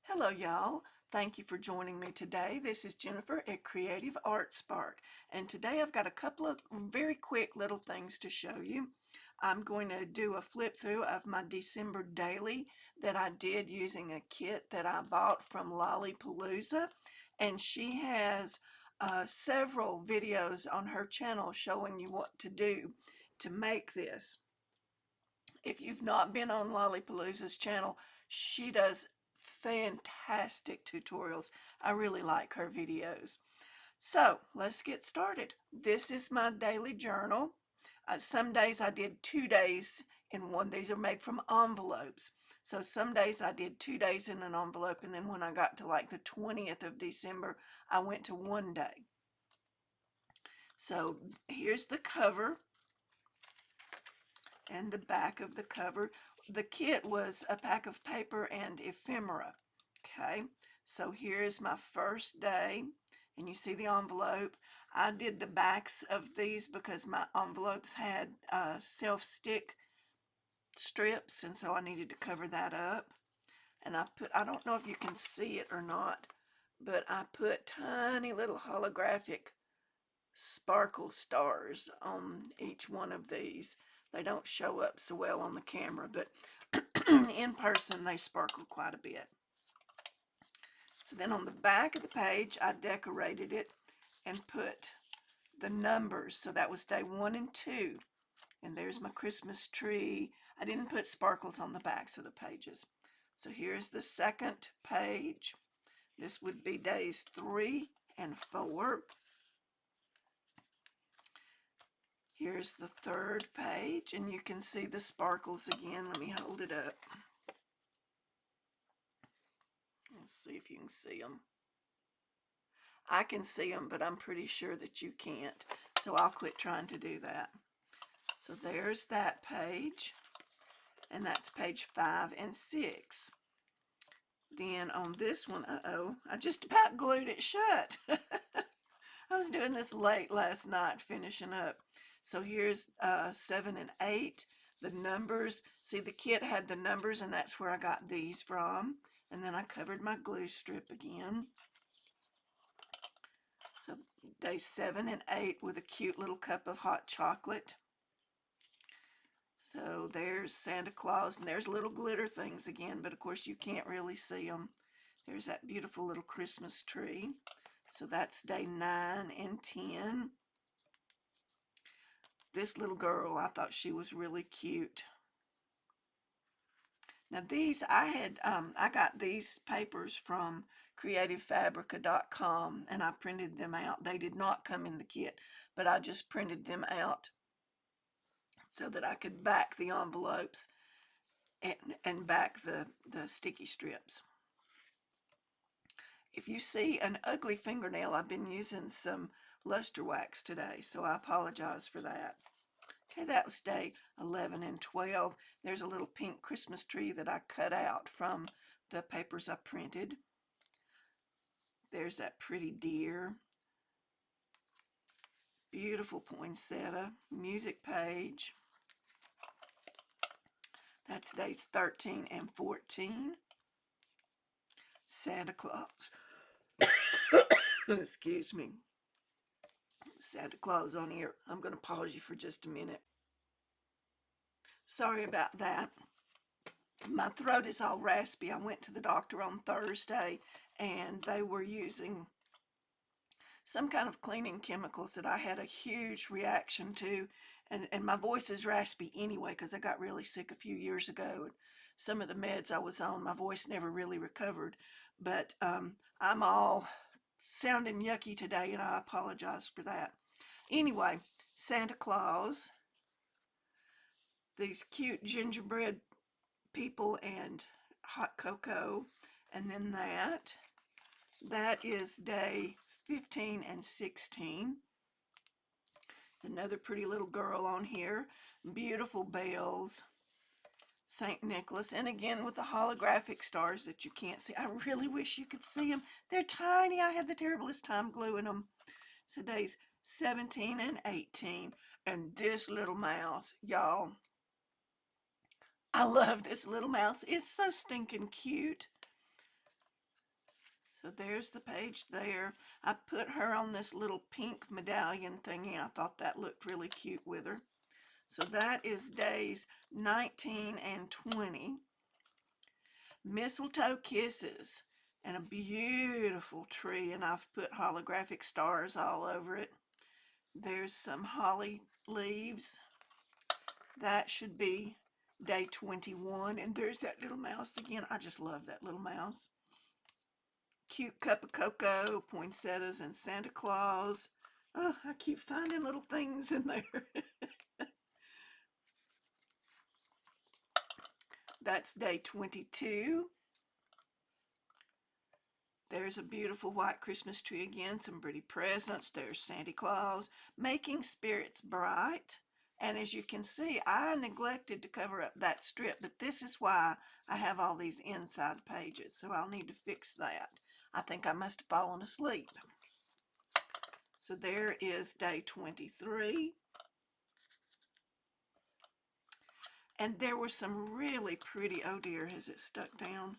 Hello, y'all. Thank you for joining me today. This is Jennifer at Creative Art Spark, and today I've got a couple of very quick little things to show you. I'm going to do a flip through of my December daily that I did using a kit that I bought from Palooza, and she has several videos on her channel showing you what to do to make this. If you've not been on Palooza's channel, she does fantastic tutorials. I really like her videos. So let's get started. This is my daily journal. Some days I did 2 days in one. These are made from envelopes. So some days I did 2 days in an envelope, and then when I got to like the 20th of December, I went to one day. So here's the cover and the back of the cover. The kit was a pack of paper and ephemera. Okay, so here is my first day, and you see the envelope. I did the backs of these because my envelopes had self-stick strips, and so I needed to cover that up. And I don't know if you can see it or not, but I put tiny little holographic sparkle stars on each one of these. They don't show up so well on the camera, but in person they sparkle quite a bit. So then on the back of the page, I decorated it and put the numbers. So that was day 1 and 2. And there's my Christmas tree. I didn't put sparkles on the backs of the pages. So here's the second page. This would be days 3 and 4. Here's the third page, and you can see the sparkles again. Let me hold it up. Let's see if you can see them. I can see them, but I'm pretty sure that you can't. So I'll quit trying to do that. So there's that page, and that's page 5 and 6. Then on this one, I just about glued it shut. I was doing this late last night, finishing up. So here's 7 and 8, the numbers. See, the kit had the numbers, and that's where I got these from. And then I covered my glue strip again. So day 7 and 8 with a cute little cup of hot chocolate. So there's Santa Claus, and there's little glitter things again, but of course you can't really see them. There's that beautiful little Christmas tree. So that's day 9 and 10. This little girl, I thought she was really cute. Now these, I got these papers from creativefabrica.com, and I printed them out. They did not come in the kit, but I just printed them out so that I could back the envelopes and back the sticky strips. If you see an ugly fingernail, I've been using some luster wax today, so I apologize for that. Okay, that was day 11 and 12. There's a little pink Christmas tree that I cut out from the papers I printed. There's that pretty deer. Beautiful poinsettia. Music page. That's days 13 and 14. Santa Claus. Excuse me. Santa Claus on here. I'm going to pause you for just a minute. Sorry about that. My throat is all raspy. I went to the doctor on Thursday, and they were using some kind of cleaning chemicals that I had a huge reaction to, and my voice is raspy anyway because I got really sick a few years ago. And some of the meds I was on, my voice never really recovered, but I'm all sounding yucky today, and I apologize for that. Anyway, Santa Claus, these cute gingerbread people, and hot cocoa, and then that is day 15 and 16. It's another pretty little girl on here. Beautiful bells. St. Nicholas, and again with the holographic stars that you can't see. I really wish you could see them. They're tiny. I had the terriblest time gluing them. So days 17 and 18. And this little mouse, y'all. I love this little mouse. It's so stinking cute. So there's the page there. I put her on this little pink medallion thingy. I thought that looked really cute with her. So that is days 19 and 20. Mistletoe kisses and a beautiful tree, and I've put holographic stars all over it. There's some holly leaves. That should be day 21, and there's that little mouse again. I just love that little mouse. Cute cup of cocoa, poinsettias, and Santa Claus. Oh, I keep finding little things in there. That's day 22. There's a beautiful white Christmas tree again, some pretty presents. There's Santa Claus, making spirits bright. And as you can see, I neglected to cover up that strip, but this is why I have all these inside pages, so I'll need to fix that. I think I must have fallen asleep. So there is day 23. And there were some really pretty, oh dear, has it stuck down?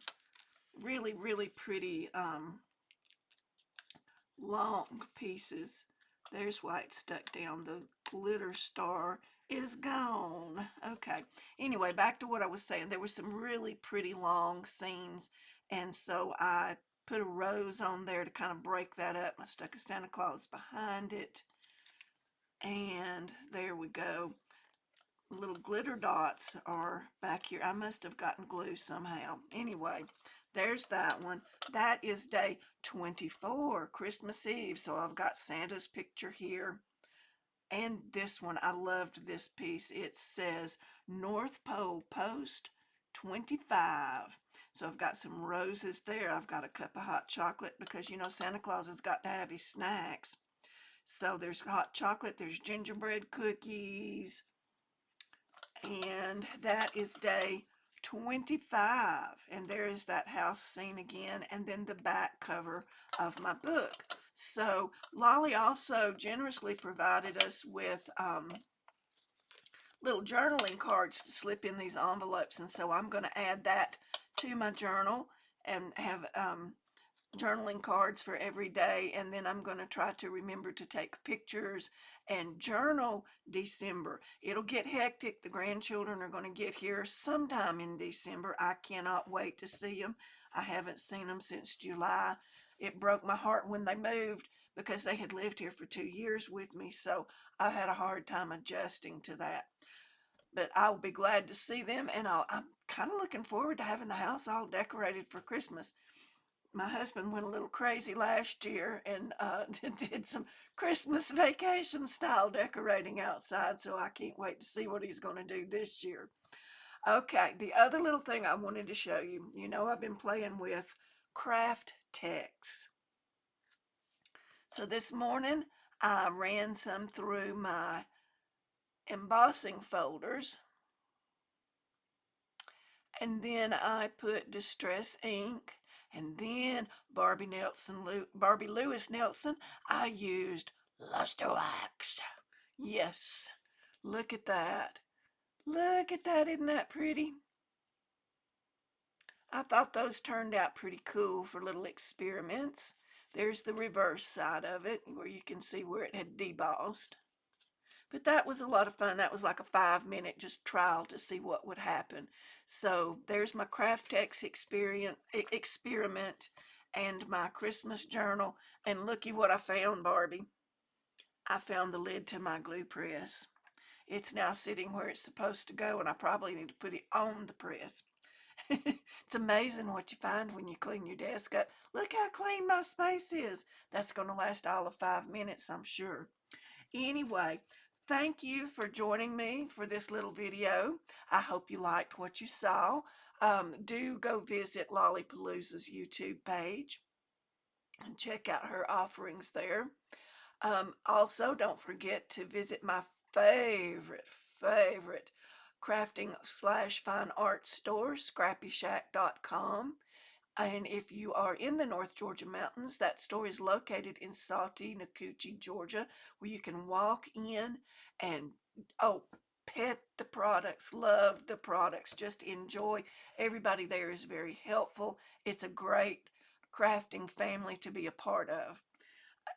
Really, really pretty long pieces. There's why it's stuck down. The glitter star is gone. Okay. Anyway, back to what I was saying. There were some really pretty long scenes, and so I put a rose on there to kind of break that up. I stuck a Santa Claus behind it, and there we go. Little glitter dots are back here. I must have gotten glue somehow. Anyway, there's that one. That is day 24, Christmas Eve. So I've got Santa's picture here. And this one, I loved this piece. It says North Pole Post 25. So I've got some roses there. I've got a cup of hot chocolate because, you know, Santa Claus has got to have his snacks. So there's hot chocolate, there's gingerbread cookies, and that is day 25. And there is that house scene again, and then the back cover of my book. So Lolly also generously provided us with little journaling cards to slip in these envelopes, and so I'm going to add that to my journal and have journaling cards for every day, and then I'm going to try to remember to take pictures and journal December. It'll get hectic. The grandchildren are going to get here sometime in December. I cannot wait to see them. I haven't seen them since July. It broke my heart when they moved because they had lived here for 2 years with me, so I had a hard time adjusting to that. But I'll be glad to see them, and I'm kind of looking forward to having the house all decorated for Christmas. My husband went a little crazy last year and did some Christmas vacation style decorating outside, so I can't wait to see what he's going to do this year. Okay, the other little thing I wanted to show you, you know, I've been playing with craft text. So this morning I ran some through my embossing folders, and then I put Distress ink, and then Barbie Lewis Nelson, I used Luster Wax. Yes, look at that. Look at that, isn't that pretty? I thought those turned out pretty cool for little experiments. There's the reverse side of it where you can see where it had debossed. But that was a lot of fun. That was like a 5-minute just trial to see what would happen. So there's my craft text experiment and my Christmas journal. And looky what I found, Barbie. I found the lid to my glue press. It's now sitting where it's supposed to go, and I probably need to put it on the press. It's amazing what you find when you clean your desk up. Look how clean my space is. That's going to last all of 5 minutes, I'm sure. Anyway, thank you for joining me for this little video. I hope you liked what you saw. Do go visit Lolly Palooza's YouTube page and check out her offerings there. Also, don't forget to visit my favorite crafting / fine art store, scrappyshack.com. And if you are in the North Georgia mountains, that store is located in Sawtee, Nacoochee, Georgia, where you can walk in and, oh, pet the products, love the products, just enjoy. Everybody there is very helpful. It's a great crafting family to be a part of.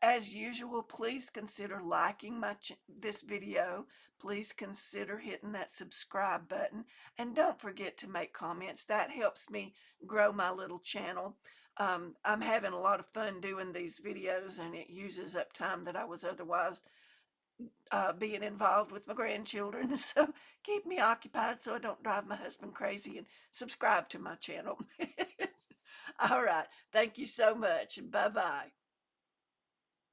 As usual, please consider liking this video. Please consider hitting that subscribe button, and don't forget to make comments. That helps me grow my little channel. I'm having a lot of fun doing these videos, and it uses up time that I was otherwise being involved with my grandchildren. So keep me occupied so I don't drive my husband crazy, and subscribe to my channel. All right. Thank you so much. Bye-bye.